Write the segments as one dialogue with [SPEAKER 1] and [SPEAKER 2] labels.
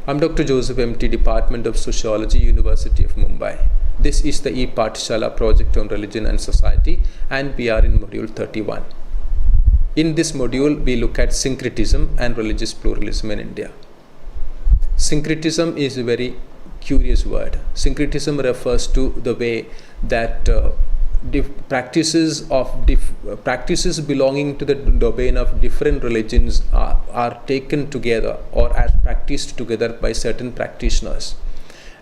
[SPEAKER 1] I'm Dr. Joseph MT, Department of Sociology, University of Mumbai. This is the e-Pathshala project on religion and society, and we are in module 31. In this module, we look at syncretism and religious pluralism in India. Syncretism is a very curious word. Syncretism refers to the way that practices belonging to the domain of different religions are taken together or are practiced together by certain practitioners.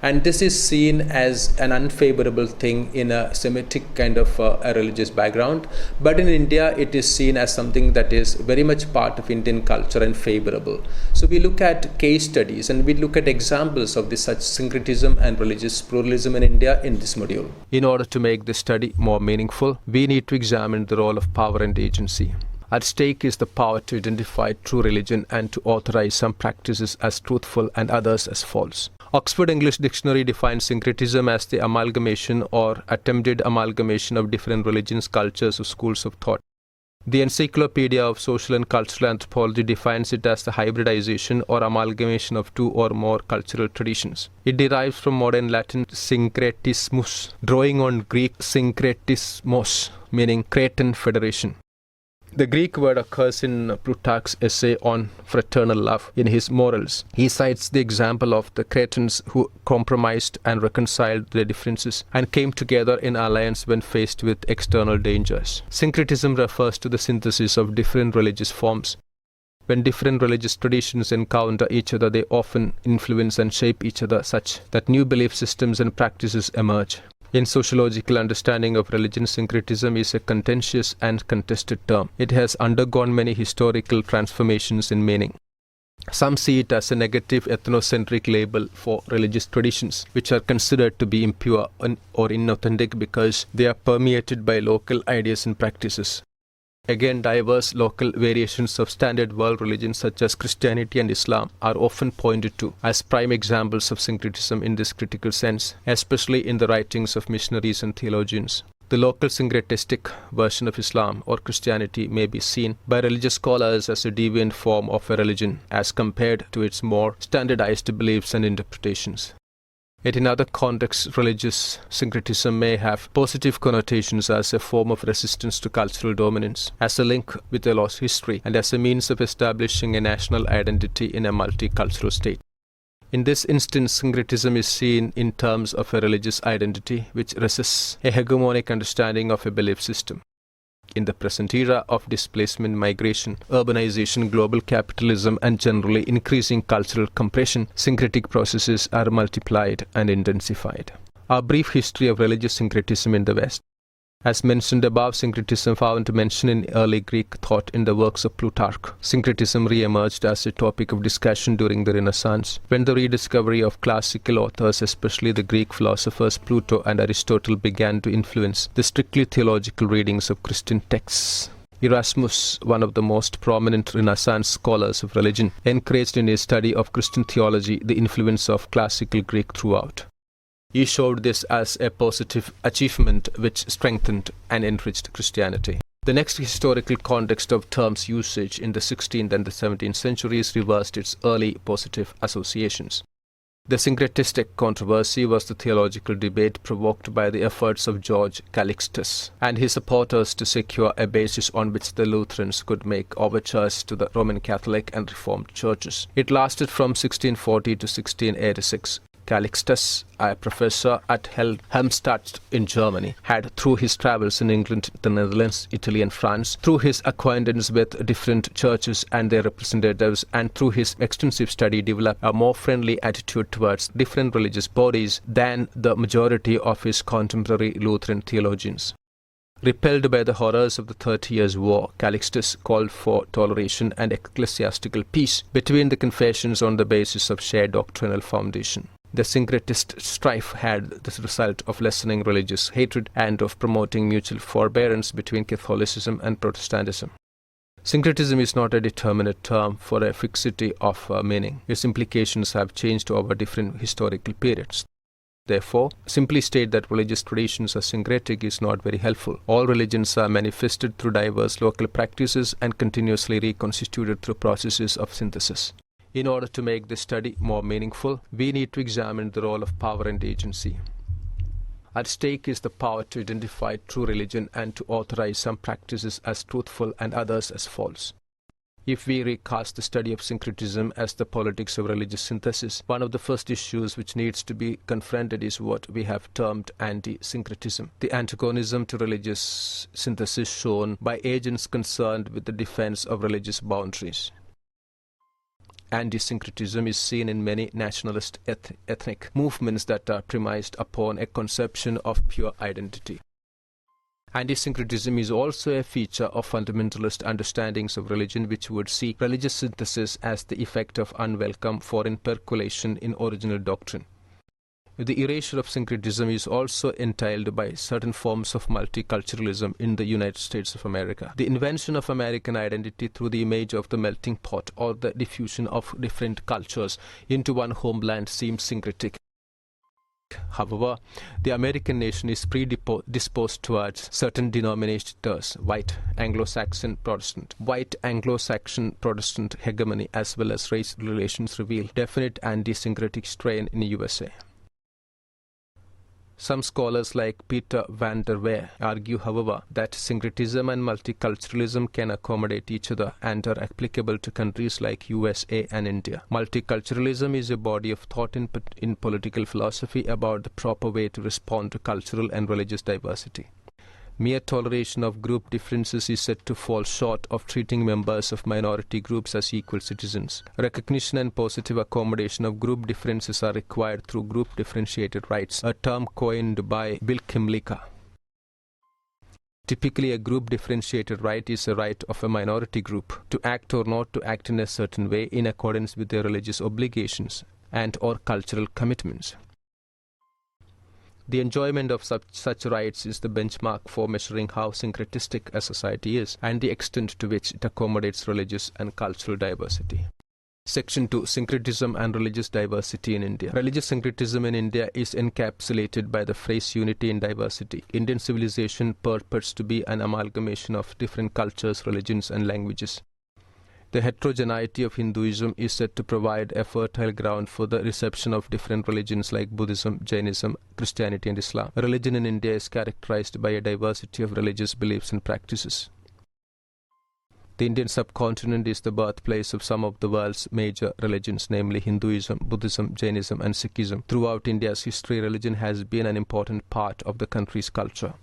[SPEAKER 1] And this is seen as an unfavorable thing in a Semitic kind of a religious background. But in India, it is seen as something that is very much part of Indian culture and favorable. So we look at case studies and we look at examples of this such syncretism and religious pluralism in India in this module. In order to make this study more meaningful, we need to examine the role of power and agency. At stake is the power to identify true religion and to authorize some practices as truthful and others as false. Oxford English Dictionary defines syncretism as the amalgamation or attempted amalgamation of different religions, cultures, or schools of thought. The Encyclopedia of Social and Cultural Anthropology defines it as the hybridization or amalgamation of two or more cultural traditions. It derives from modern Latin syncretismus, drawing on Greek syncretismos, meaning Cretan federation. The Greek word occurs in Plutarch's essay on fraternal love in his Morals. He cites the example of the Cretans who compromised and reconciled their differences and came together in alliance when faced with external dangers. Syncretism refers to the synthesis of different religious forms. When different religious traditions encounter each other, they often influence and shape each other such that new belief systems and practices emerge. In sociological understanding of religion, syncretism is a contentious and contested term. It has undergone many historical transformations in meaning. Some see it as a negative ethnocentric label for religious traditions, which are considered to be impure or inauthentic because they are permeated by local ideas and practices. Again, diverse local variations of standard world religions such as Christianity and Islam are often pointed to as prime examples of syncretism in this critical sense, especially in the writings of missionaries and theologians. The local syncretistic version of Islam or Christianity may be seen by religious scholars as a deviant form of a religion as compared to its more standardized beliefs and interpretations. Yet in other contexts, religious syncretism may have positive connotations as a form of resistance to cultural dominance, as a link with a lost history, and as a means of establishing a national identity in a multicultural state. In this instance, syncretism is seen in terms of a religious identity which resists a hegemonic understanding of a belief system. In the present era of displacement, migration, urbanization, global capitalism, and generally increasing cultural compression, syncretic processes are multiplied and intensified. Our brief history of religious syncretism in the West. As mentioned above, syncretism found mention in early Greek thought in the works of Plutarch. Syncretism re-emerged as a topic of discussion during the Renaissance, when the rediscovery of classical authors, especially the Greek philosophers Plato and Aristotle, began to influence the strictly theological readings of Christian texts. Erasmus, one of the most prominent Renaissance scholars of religion, encouraged in his study of Christian theology the influence of classical Greek throughout. He showed this as a positive achievement which strengthened and enriched Christianity. The next historical context of terms usage in the 16th and the 17th centuries reversed its early positive associations. The syncretistic controversy was the theological debate provoked by the efforts of George Calixtus and his supporters to secure a basis on which the Lutherans could make overtures to the Roman Catholic and Reformed churches. It lasted from 1640 to 1686. Calixtus, a professor at Helmstadt in Germany, had, through his travels in England, the Netherlands, Italy and France, through his acquaintance with different churches and their representatives, and through his extensive study, developed a more friendly attitude towards different religious bodies than the majority of his contemporary Lutheran theologians. Repelled by the horrors of the 30 Years' War, Calixtus called for toleration and ecclesiastical peace between the confessions on the basis of shared doctrinal foundation. The syncretist strife had the result of lessening religious hatred and of promoting mutual forbearance between Catholicism and Protestantism. Syncretism is not a determinate term for a fixity of meaning. Its implications have changed over different historical periods. Therefore, simply state that religious traditions are syncretic is not very helpful. All religions are manifested through diverse local practices and continuously reconstituted through processes of synthesis. In order to make this study more meaningful, we need to examine the role of power and agency. At stake is the power to identify true religion and to authorize some practices as truthful and others as false. If we recast the study of syncretism as the politics of religious synthesis, one of the first issues which needs to be confronted is what we have termed anti-syncretism, the antagonism to religious synthesis shown by agents concerned with the defense of religious boundaries. Anti-syncretism is seen in many nationalist ethnic movements that are premised upon a conception of pure identity. Anti-syncretism is also a feature of fundamentalist understandings of religion which would see religious synthesis as the effect of unwelcome foreign percolation in original doctrine. The erasure of syncretism is also entailed by certain forms of multiculturalism in the United States of America. The invention of American identity through the image of the melting pot or the diffusion of different cultures into one homeland seems syncretic. However, the American nation is predisposed towards certain denominators, white Anglo-Saxon Protestant hegemony as well as race relations reveal definite anti-syncretic strain in the USA. Some scholars like Peter van der Weer argue, however, that syncretism and multiculturalism can accommodate each other and are applicable to countries like USA and India. Multiculturalism is a body of thought in political philosophy about the proper way to respond to cultural and religious diversity. Mere toleration of group differences is said to fall short of treating members of minority groups as equal citizens. Recognition and positive accommodation of group differences are required through group differentiated rights, a term coined by Bill Kymlicka. Typically, a group differentiated right is a right of a minority group to act or not to act in a certain way in accordance with their religious obligations and or cultural commitments. The enjoyment of such rights is the benchmark for measuring how syncretistic a society is and the extent to which it accommodates religious and cultural diversity. Section 2. Syncretism and religious diversity in India. Religious syncretism in India is encapsulated by the phrase unity in diversity. Indian civilization purports to be an amalgamation of different cultures, religions and languages. The heterogeneity of Hinduism is said to provide a fertile ground for the reception of different religions like Buddhism, Jainism, Christianity and Islam. Religion in India is characterized by a diversity of religious beliefs and practices. The Indian subcontinent is the birthplace of some of the world's major religions, namely Hinduism, Buddhism, Jainism and Sikhism. Throughout India's history, religion has been an important part of the country's culture.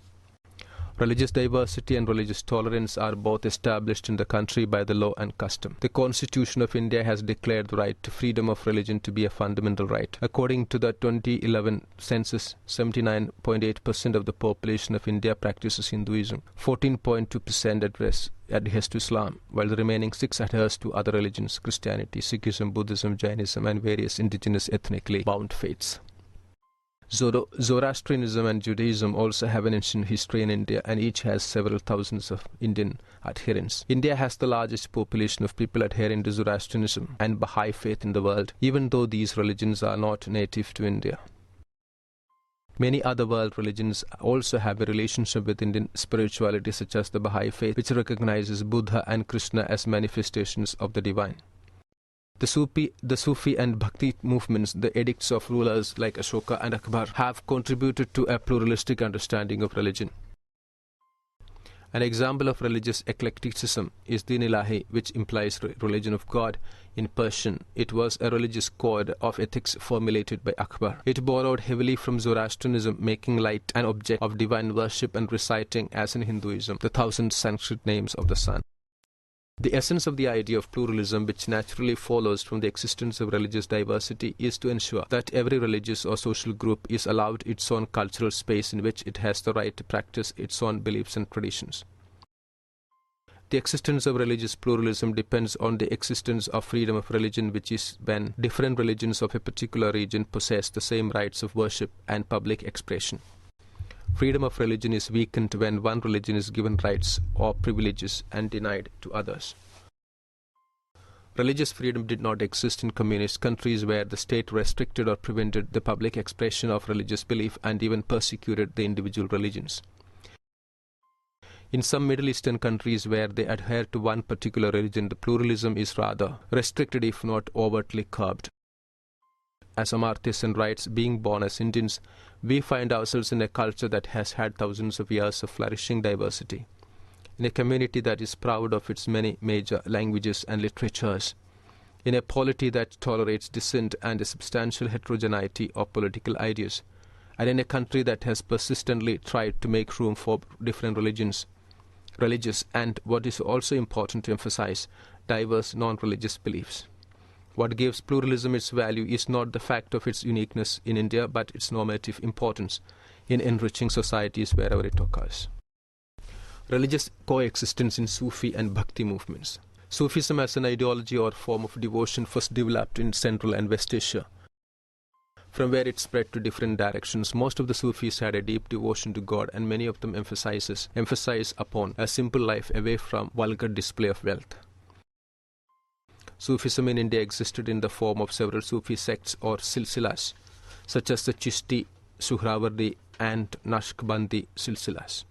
[SPEAKER 1] Religious diversity and religious tolerance are both established in the country by the law and custom. The Constitution of India has declared the right to freedom of religion to be a fundamental right. According to the 2011 census, 79.8% of the population of India practices Hinduism, 14.2% adheres to Islam, while the remaining 6% adheres to other religions, Christianity, Sikhism, Buddhism, Jainism and various indigenous ethnically bound faiths. Zoroastrianism and Judaism also have an ancient history in India, and each has several thousands of Indian adherents. India has the largest population of people adhering to Zoroastrianism and Baha'i faith in the world, even though these religions are not native to India. Many other world religions also have a relationship with Indian spirituality, such as the Baha'i faith, which recognizes Buddha and Krishna as manifestations of the divine. The Sufi and Bhakti movements, the edicts of rulers like Ashoka and Akbar, have contributed to a pluralistic understanding of religion. An example of religious eclecticism is Din Ilahi, which implies religion of God. In Persian, it was a religious code of ethics formulated by Akbar. It borrowed heavily from Zoroastrianism, making light an object of divine worship and reciting, as in Hinduism, the 1,000 Sanskrit names of the sun. The essence of the idea of pluralism, which naturally follows from the existence of religious diversity, is to ensure that every religious or social group is allowed its own cultural space in which it has the right to practice its own beliefs and traditions. The existence of religious pluralism depends on the existence of freedom of religion, which is when different religions of a particular region possess the same rights of worship and public expression. Freedom of religion is weakened when one religion is given rights or privileges and denied to others. Religious freedom did not exist in communist countries where the state restricted or prevented the public expression of religious belief and even persecuted the individual religions. In some Middle Eastern countries where they adhere to one particular religion, the pluralism is rather restricted if not overtly curbed. As Amartya Sen writes, being born as Indians, we find ourselves in a culture that has had thousands of years of flourishing diversity, in a community that is proud of its many major languages and literatures, in a polity that tolerates dissent and a substantial heterogeneity of political ideas, and in a country that has persistently tried to make room for different religious, and, what is also important to emphasize, diverse non-religious beliefs. What gives pluralism its value is not the fact of its uniqueness in India, but its normative importance in enriching societies wherever it occurs. Religious coexistence in Sufi and Bhakti movements. Sufism as an ideology or form of devotion first developed in Central and West Asia. From where it spread to different directions, most of the Sufis had a deep devotion to God, and many of them emphasize upon a simple life away from vulgar display of wealth. Sufism in India existed in the form of several Sufi sects or silsilas, such as the Chishti, Suhrawardi and Naqshbandi silsilas.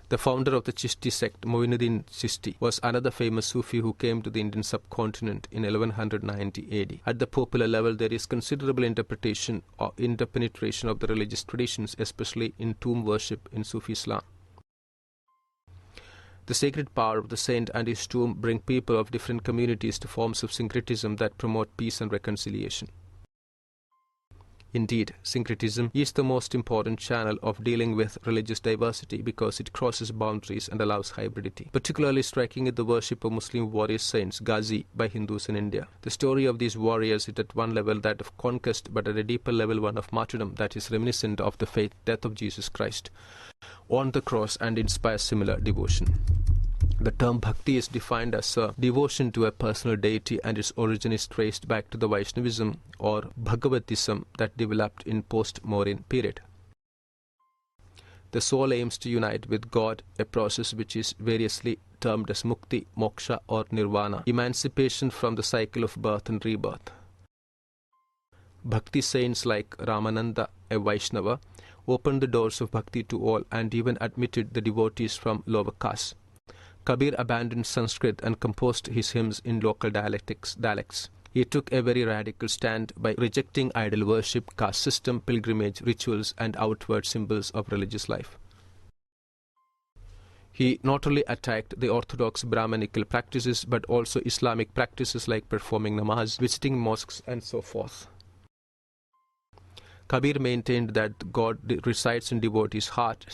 [SPEAKER 1] The founder of the Chishti sect, Moinuddin Chishti, was another famous Sufi who came to the Indian subcontinent in 1190 AD. At the popular level, there is considerable interpenetration of the religious traditions, especially in tomb worship in Sufi Islam. The sacred power of the saint and his tomb bring people of different communities to forms of syncretism that promote peace and reconciliation. Indeed, syncretism is the most important channel of dealing with religious diversity because it crosses boundaries and allows hybridity. Particularly striking is the worship of Muslim warrior saints, Ghazi, by Hindus in India. The story of these warriors is at one level that of conquest, but at a deeper level one of martyrdom that is reminiscent of the faith death of Jesus Christ on the cross and inspires similar devotion. The term Bhakti is defined as a devotion to a personal deity, and its origin is traced back to the Vaishnavism or Bhagavatism that developed in post-Mauryan period. The soul aims to unite with God, a process which is variously termed as Mukti, Moksha or Nirvana, emancipation from the cycle of birth and rebirth. Bhakti saints like Ramananda, a Vaishnava, opened the doors of Bhakti to all and even admitted the devotees from lower castes. Kabir abandoned Sanskrit and composed his hymns in local dialects. He took a very radical stand by rejecting idol worship, caste system, pilgrimage, rituals, and outward symbols of religious life. He not only attacked the orthodox Brahmanical practices but also Islamic practices like performing namaz, visiting mosques, and so forth. Kabir maintained that God resides in devotees' heart,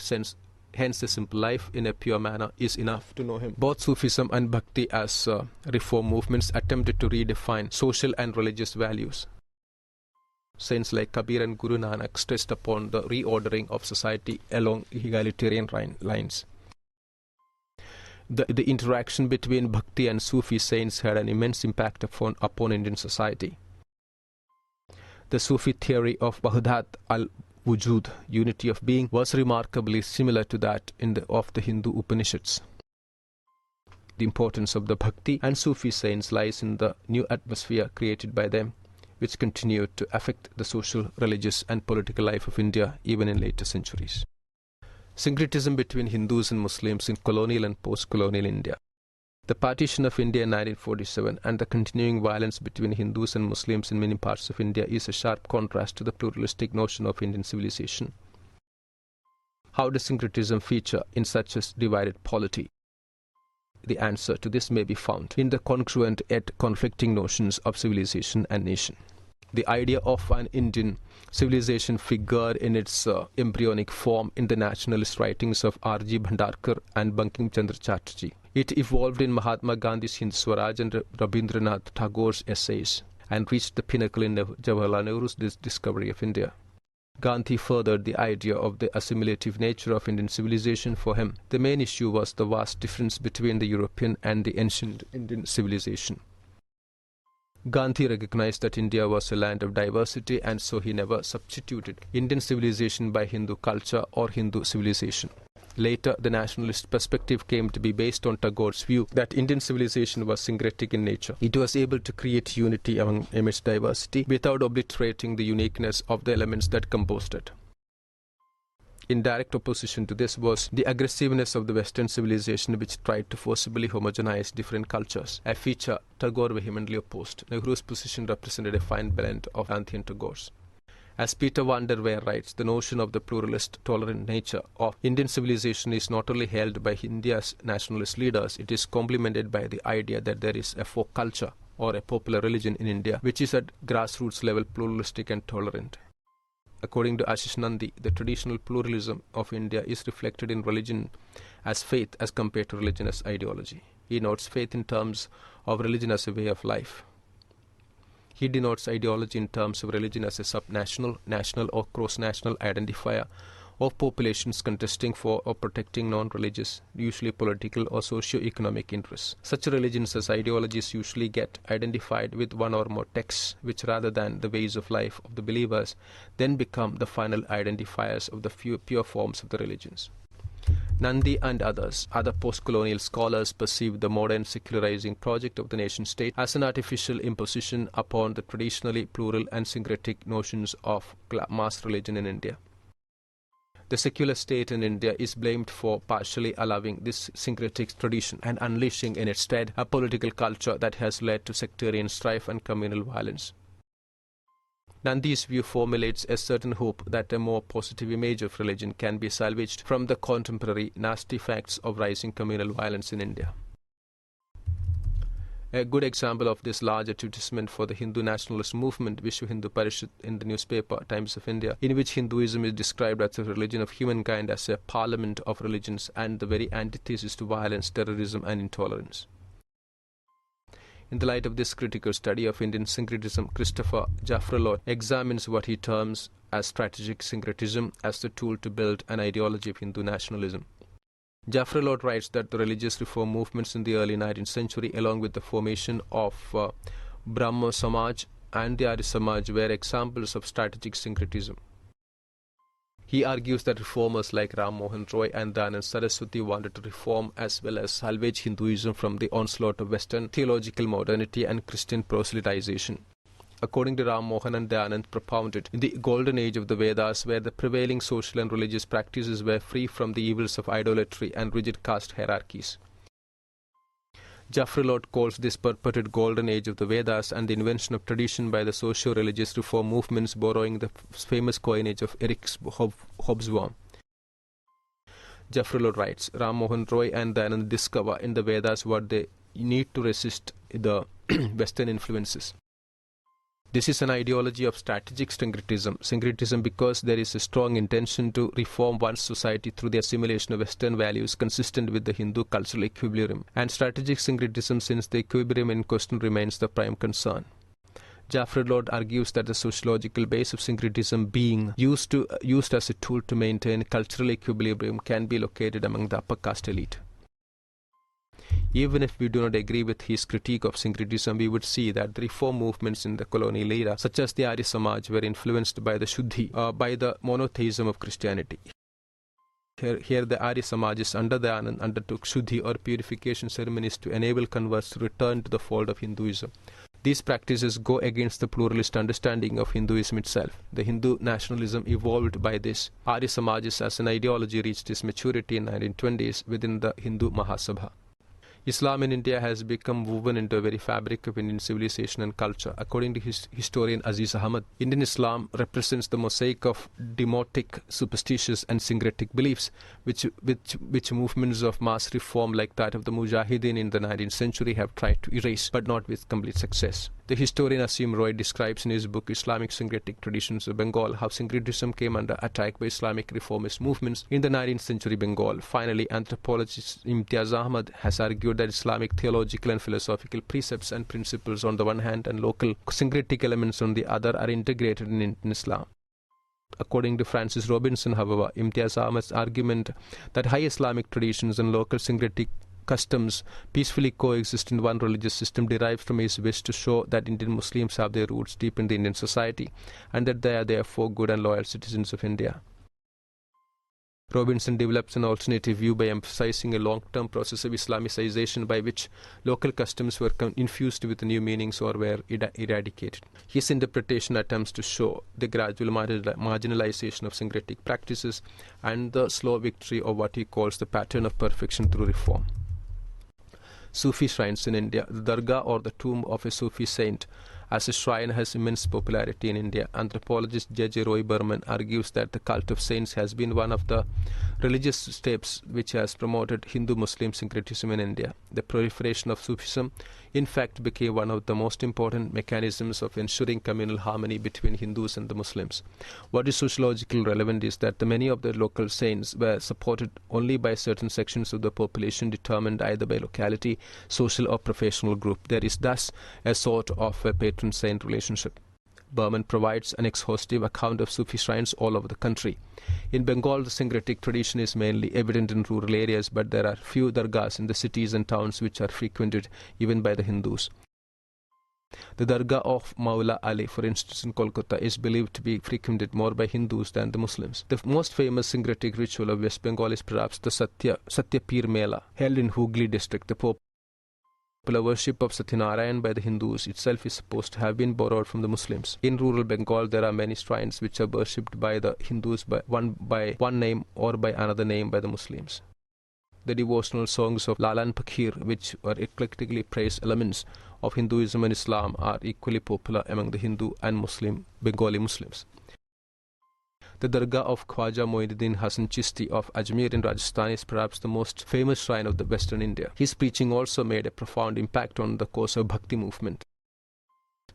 [SPEAKER 1] hence a simple life in a pure manner is enough to know him. Both Sufism and Bhakti as reform movements attempted to redefine social and religious values. Saints like Kabir and Guru Nanak stressed upon the reordering of society along egalitarian lines. The interaction between Bhakti and Sufi saints had an immense impact upon Indian society. The Sufi theory of Wahdat al-Wujud, unity of being, was remarkably similar to that of the Hindu Upanishads. The importance of the Bhakti and Sufi saints lies in the new atmosphere created by them, which continued to affect the social, religious and political life of India even in later centuries. Syncretism between Hindus and Muslims in colonial and post-colonial India. The partition of India in 1947 and the continuing violence between Hindus and Muslims in many parts of India is a sharp contrast to the pluralistic notion of Indian civilization. How does syncretism feature in such a divided polity? The answer to this may be found in the congruent yet conflicting notions of civilization and nation. The idea of an Indian civilization figured in its embryonic form in the nationalist writings of R.G. Bhandarkar and Bankim Chandra Chatterjee. It evolved in Mahatma Gandhi's Hind Swaraj and Rabindranath Tagore's essays and reached the pinnacle in Jawaharlal Nehru's discovery of India. Gandhi furthered the idea of the assimilative nature of Indian civilization. For him, the main issue was the vast difference between the European and the ancient Indian civilization. Gandhi recognized that India was a land of diversity, and so he never substituted Indian civilization by Hindu culture or Hindu civilization. Later, the nationalist perspective came to be based on Tagore's view that Indian civilization was syncretic in nature. It was able to create unity amidst diversity without obliterating the uniqueness of the elements that composed it. In direct opposition to this was the aggressiveness of the Western civilization, which tried to forcibly homogenize different cultures, a feature Tagore vehemently opposed. Nehru's position represented a fine blend of Gandhi and Tagore's. As Peter van der Weyer writes, the notion of the pluralist, tolerant nature of Indian civilization is not only held by India's nationalist leaders, it is complemented by the idea that there is a folk culture or a popular religion in India, which is at grassroots level pluralistic and tolerant. According to Ashish Nandi, the traditional pluralism of India is reflected in religion as faith as compared to religion as ideology. He notes faith in terms of religion as a way of life. He denotes ideology in terms of religion as a subnational, national or cross-national identifier of populations contesting for or protecting non-religious, usually political or socio-economic interests. Such religions as ideologies usually get identified with one or more texts, which rather than the ways of life of the believers, then become the final identifiers of the few pure forms of the religions. Nandi and other post-colonial scholars perceive the modern secularizing project of the nation-state as an artificial imposition upon the traditionally plural and syncretic notions of mass religion in India. The secular state in India is blamed for partially allowing this syncretic tradition and unleashing in its stead a political culture that has led to sectarian strife and communal violence. Nandi's view formulates a certain hope that a more positive image of religion can be salvaged from the contemporary nasty facts of rising communal violence in India. A good example of this large advertisement for the Hindu nationalist movement, Vishwa Hindu Parishad, in the newspaper Times of India, in which Hinduism is described as a religion of humankind, as a parliament of religions and the very antithesis to violence, terrorism and intolerance. In the light of this critical study of Indian syncretism, Christopher Jaffrelot examines what he terms as strategic syncretism as the tool to build an ideology of Hindu nationalism. Jaffrelot writes that the religious reform movements in the early 19th century, along with the formation of Brahmo Samaj and the Arya Samaj, were examples of strategic syncretism. He argues that reformers like Ram Mohan Roy and Dayanand Saraswati wanted to reform as well as salvage Hinduism from the onslaught of Western theological modernity and Christian proselytization. According to Ram Mohan and Dayanand, propounded in the golden age of the Vedas, where the prevailing social and religious practices were free from the evils of idolatry and rigid caste hierarchies. Jaffrelot calls this purported golden age of the Vedas and the invention of tradition by the socio-religious reform movements, borrowing the famous coinage of Eric Hobsbawm. Jaffrelot writes, Ram Mohan Roy and Dayanand discover in the Vedas what they need to resist the Western influences. This is an ideology of strategic syncretism because there is a strong intention to reform one's society through the assimilation of Western values consistent with the Hindu cultural equilibrium, and strategic syncretism since the equilibrium in question remains the prime concern. Jaffrelot argues that the sociological base of syncretism being used as a tool to maintain cultural equilibrium can be located among the upper caste elite. Even if we do not agree with his critique of syncretism, we would see that the reform movements in the colonial era, such as the Arya Samaj, were influenced by the Shuddhi, by the monotheism of Christianity. Here the Arya Samajas under Dayanand undertook Shuddhi or purification ceremonies to enable converts to return to the fold of Hinduism. These practices go against the pluralist understanding of Hinduism itself. The Hindu nationalism evolved by this. Arya Samajas as an ideology reached its maturity in the 1920s within the Hindu Mahasabha. Islam in India has become woven into a very fabric of Indian civilization and culture. According to historian Aziz Ahmad, Indian Islam represents the mosaic of demotic, superstitious and syncretic beliefs, which movements of mass reform like that of the Mujahideen in the 19th century have tried to erase, but not with complete success. The historian Asim Roy describes in his book Islamic Syncretic Traditions of Bengal how syncretism came under attack by Islamic reformist movements in the 19th century Bengal. Finally, anthropologist Imtiaz Ahmad has argued that Islamic theological and philosophical precepts and principles on the one hand and local syncretic elements on the other are integrated in Indian Islam. According to Francis Robinson, however, Imtiaz Ahmad's argument that high Islamic traditions and local syncretic customs peacefully coexist in one religious system derives from his wish to show that Indian Muslims have their roots deep in the Indian society and that they are therefore good and loyal citizens of India. Robinson develops an alternative view by emphasizing a long-term process of Islamicization by which local customs were infused with new meanings or were eradicated. His interpretation attempts to show the gradual marginalization of syncretic practices and the slow victory of what he calls the pattern of perfection through reform. Sufi shrines in India. The dargah, or the tomb of a Sufi saint, as a shrine has immense popularity in India. Anthropologist J.J. Roy Berman argues that the cult of saints has been one of the religious steps which has promoted Hindu-Muslim syncretism in India. The proliferation of Sufism, in fact, became one of the most important mechanisms of ensuring communal harmony between Hindus and the Muslims. What is sociologically relevant is that many of the local saints were supported only by certain sections of the population determined either by locality, social or professional group. There is thus a sort of a patron-saint relationship. Berman provides an exhaustive account of Sufi shrines all over the country. In Bengal, the syncretic tradition is mainly evident in rural areas, but there are few dargahs in the cities and towns which are frequented even by the Hindus. The dargah of Maula Ali, for instance, in Kolkata, is believed to be frequented more by Hindus than the Muslims. The most famous syncretic ritual of West Bengal is perhaps the Satya Pir Mela, held in Hooghly district. The popular worship of Satyanarayan by the Hindus itself is supposed to have been borrowed from the Muslims. In rural Bengal, there are many shrines which are worshipped by the Hindus by one name or by another name by the Muslims. The devotional songs of Lalan Pakir, which were eclectically praise elements of Hinduism and Islam, are equally popular among the Hindu and Bengali Muslims. The dargah of Khwaja Moinuddin Hasan Chishti of Ajmer in Rajasthan is perhaps the most famous shrine of the Western India. His preaching also made a profound impact on the course of Bhakti movement.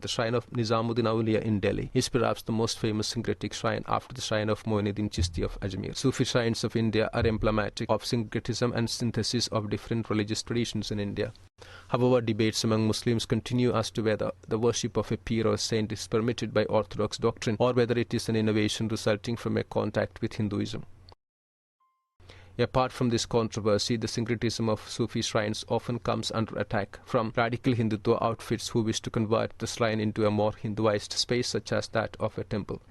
[SPEAKER 1] The shrine of Nizamuddin Auliya in Delhi is perhaps the most famous syncretic shrine after the shrine of Moinuddin Chishti of Ajmer. Sufi shrines of India are emblematic of syncretism and synthesis of different religious traditions in India. However, debates among Muslims continue as to whether the worship of a pir or saint is permitted by orthodox doctrine or whether it is an innovation resulting from a contact with Hinduism. Apart from this controversy, the syncretism of Sufi shrines often comes under attack from radical Hindutva outfits who wish to convert the shrine into a more Hinduized space such as that of a temple.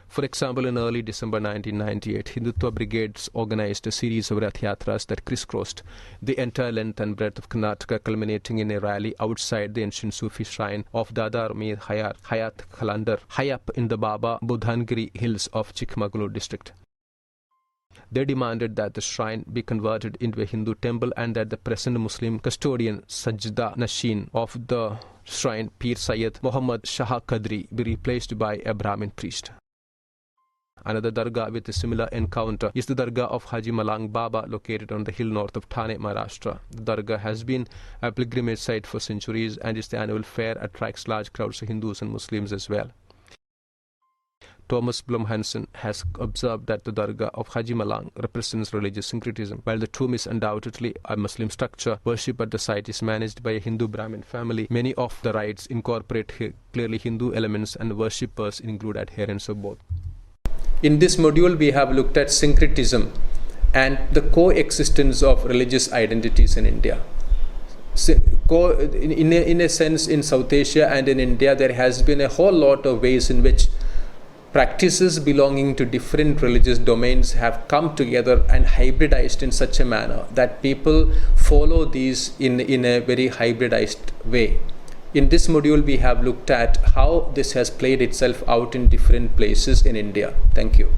[SPEAKER 1] For example, in early December 1998, Hindutva brigades organized a series of Rath Yatras that crisscrossed the entire length and breadth of Karnataka, culminating in a rally outside the ancient Sufi shrine of Dada Mir Hayat Khalandar, high up in the Baba Budhangiri hills of Chikmagalur district. They demanded that the shrine be converted into a Hindu temple and that the present Muslim custodian Sajda Nashin of the shrine, Pir Sayyid Muhammad Shah Qadri, be replaced by a Brahmin priest. Another dargah with a similar encounter is the dargah of Haji Malang Baba, located on the hill north of Thane, Maharashtra. The dargah has been a pilgrimage site for centuries, and its annual fair attracts large crowds of Hindus and Muslims as well. Thomas Blum Hansen has observed that the dargah of Haji Malang represents religious syncretism. While the tomb is undoubtedly a Muslim structure, worship at the site is managed by a Hindu Brahmin family. Many of the rites incorporate clearly Hindu elements, and worshippers include adherents of both. In this module, we have looked at syncretism and the coexistence of religious identities in India. In a sense, in South Asia and in India, there has been a whole lot of ways in which practices belonging to different religious domains have come together and hybridized in such a manner that people follow these in a very hybridized way. In this module, we have looked at how this has played itself out in different places in India. Thank you.